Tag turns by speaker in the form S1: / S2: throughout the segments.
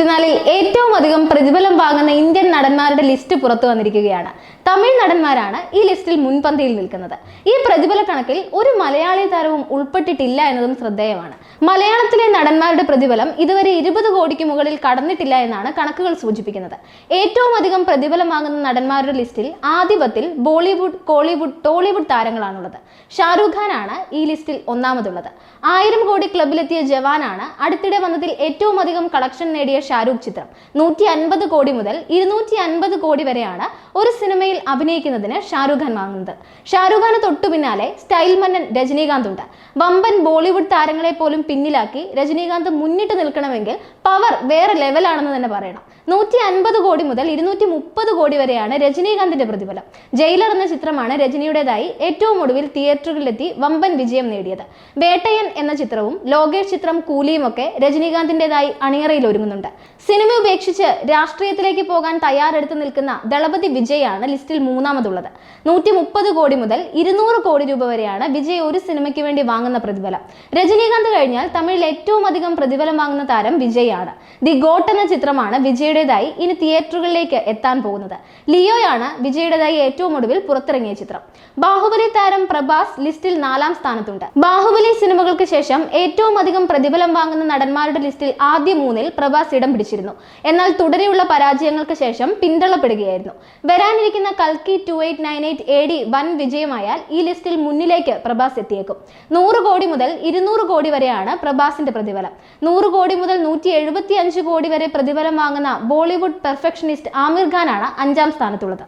S1: 2024 ഏറ്റവും അധികം പ്രതിഫലം വാങ്ങുന്ന ഇന്ത്യൻ നടന്മാരുടെ ലിസ്റ്റ് പുറത്തു വന്നിരിക്കുകയാണ്. തമിഴ് നടന്മാരാണ് ഈ ലിസ്റ്റിൽ മുൻപന്തിയിൽ നിൽക്കുന്നത്. ഈ പ്രതിഫല കണക്കിൽ ഒരു മലയാളി താരവും ഉൾപ്പെട്ടിട്ടില്ല എന്നതും ശ്രദ്ധേയമാണ്. മലയാളത്തിലെ നടന്മാരുടെ പ്രതിഫലം ഇതുവരെ 20 കോടിക്ക് മുകളിൽ കടന്നിട്ടില്ല എന്നാണ് കണക്കുകൾ സൂചിപ്പിക്കുന്നത്. ഏറ്റവും അധികം പ്രതിഫലം വാങ്ങുന്ന നടന്മാരുടെ ലിസ്റ്റിൽ ആധിപത്യത്തിൽ ബോളിവുഡ്, കോളിവുഡ്, ടോളിവുഡ് താരങ്ങളാണുള്ളത്. ഷാരൂഖ് ഖാനാണ് ഈ ലിസ്റ്റിൽ ഒന്നാമതുള്ളത്. 1000 കോടി ക്ലബിലെത്തിയ ജവാനാണ് അടുത്തിടെ വന്നതിൽ ഏറ്റവും അധികം കളക്ഷൻ നേടിയ ഷാരൂഖ് ചിത്രം. 150 കോടി മുതൽ 250 കോടി വരെയാണ് ഒരു സിനിമയിൽ അഭിനയിക്കുന്നതിന് ഷാരൂഖ് ഖാൻ വാങ്ങുന്നത്. ഷാരൂഖ് ഖാന് തൊട്ടു പിന്നാലെ സ്റ്റൈൽ മന്നൻ രജനീകാന്ത് ഉണ്ട്. വമ്പൻ ബോളിവുഡ് താരങ്ങളെ പോലും പിന്നിലാക്കി രജനീകാന്ത് മുന്നിട്ട് നിൽക്കണമെങ്കിൽ പവർ വേറെ ലെവലാണെന്ന് തന്നെ പറയണം. 150 കോടി മുതൽ 230 കോടി വരെയാണ് രജനീകാന്തിന്റെ പ്രതിഫലം. ജയിലർ എന്ന ചിത്രമാണ് രജനിയുടേതായി ഏറ്റവും ഒടുവിൽ തിയേറ്ററുകളിലെത്തി വമ്പൻ വിജയം നേടിയത്. വേട്ടയൻ എന്ന ചിത്രവും ലോകേഷ് ചിത്രം കൂലിയും ഒക്കെ രജനീകാന്തിൻ്റെതായി അണിയറയിൽ ഒരുങ്ങുന്നുണ്ട്. സിനിമ ഉപേക്ഷിച്ച് രാഷ്ട്രീയത്തിലേക്ക് പോകാൻ തയ്യാറെടുത്ത് നിൽക്കുന്ന ദളപതി വിജയ് ആണ് ലിസ്റ്റിൽ മൂന്നാമതുള്ളത്. 130 കോടി മുതൽ 200 കോടി രൂപ വരെയാണ് വിജയ് ഒരു സിനിമയ്ക്ക് വേണ്ടി വാങ്ങുന്ന പ്രതിഫലം. രജനീകാന്ത് കഴിഞ്ഞാൽ തമിഴിൽ ഏറ്റവും അധികം പ്രതിഫലം വാങ്ങുന്ന താരം വിജയ് ആണ്. ദി ഗോട്ട് എന്ന ചിത്രമാണ് വിജയുടേതായി ഇനി തിയേറ്ററുകളിലേക്ക് എത്താൻ പോകുന്നത്. ലിയോയാണ് വിജയുടേതായി ഏറ്റവും ഒടുവിൽ പുറത്തിറങ്ങിയ ചിത്രം. ബാഹുബലി താരം പ്രഭാസ് ലിസ്റ്റിൽ 4ാം സ്ഥാനത്തുണ്ട്. ബാഹുബലി സിനിമകൾക്ക് ശേഷം ഏറ്റവും അധികം പ്രതിഫലം വാങ്ങുന്ന നടന്മാരുടെ ലിസ്റ്റിൽ ആദ്യ 3ൽ പ്രഭാസ് ഇടം പിടിച്ചിരുന്നു. എന്നാൽ തുടരെയുള്ള പരാജയങ്ങൾക്ക് ശേഷം പിന്തള്ളപ്പെടുകയായിരുന്നു. വരാനിരിക്കുന്ന കൽക്കി 2898 AD വൻ വിജയമായാൽ ഈ ലിസ്റ്റിൽ മുന്നിലേക്ക് പ്രഭാസ് എത്തിയേക്കും. 100 കോടി മുതൽ 200 കോടി വരെയാണ് പ്രഭാസിന്റെ പ്രതിഫലം. 100 കോടി മുതൽ 175 കോടി വരെ പ്രതിഫലം വാങ്ങുന്ന ബോളിവുഡ് പെർഫെക്ഷനിസ്റ്റ് ആമിർ ഖാനാണ് 5ാം സ്ഥാനത്തുള്ളത്.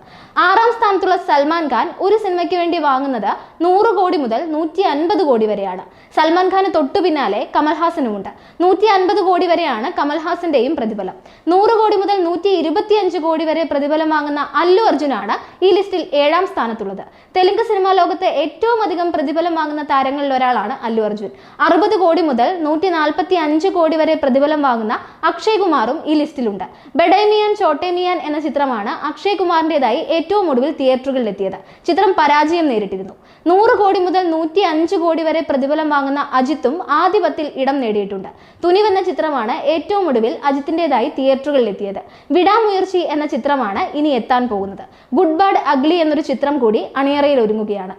S1: 6ാം സ്ഥാനത്തുള്ള സൽമാൻ ഖാൻ ഒരു സിനിമയ്ക്ക് വേണ്ടി വാങ്ങുന്നത് 100 കോടി മുതൽ 150 കോടി വരെയാണ്. സൽമാൻ ഖാന് തൊട്ടു പിന്നാലെ കമൽഹാസനുമുണ്ട്. 150 കോടി വരെയാണ് കമൽഹാസന്റെയും പ്രതിഫലം. 100 കോടി മുതൽ 125 കോടി വരെ പ്രതിഫലം വാങ്ങുന്ന അല്ലു അർജുനാണ് ഈ ലിസ്റ്റിൽ 7ാം സ്ഥാനത്തുള്ളത്. തെലുങ്ക് സിനിമാ ലോകത്ത് ഏറ്റവും അധികം പ്രതിഫലം വാങ്ങുന്ന താരങ്ങളിൽ ഒരാളാണ് അല്ലു അർജുൻ. 60 കോടി മുതൽ 145 കോടി വരെ പ്രതിഫലം വാങ്ങുന്ന അക്ഷയ് കുമാറും ഈ ലിസ്റ്റിലുണ്ട്. ബഡൈമിയാൻ ചോട്ടേമിയാൻ എന്ന ചിത്രമാണ് അക്ഷയ് കുമാറിൻ്റെതായി ഏറ്റവും ഒടുവിൽ തിയേറ്ററുകളിലെത്തിയത്. ചിത്രം പരാജയം നേരിട്ടിരുന്നു. 100 കോടി മുതൽ 105 കോടി വരെ പ്രതിഫലം വാങ്ങുന്ന അജിത്തും ആധിപത്യത്തിൽ ഇടം നേടിയിട്ടുണ്ട്. തുനിവ് എന്ന ചിത്രമാണ് ഏറ്റവും ഒടുവിൽ അജിത്തിൻ്റെതായി തിയേറ്ററുകളിലെത്തിയത്. വിടാമുയർച്ചി എന്ന ചിത്രമാണ് ഇനി എത്താൻ പോകുന്നത്. ഗുഡ് ബാഡ് അഗ്ലി എന്നൊരു ചിത്രം കൂടി അണിയറയിൽ ഒരുങ്ങുകയാണ്.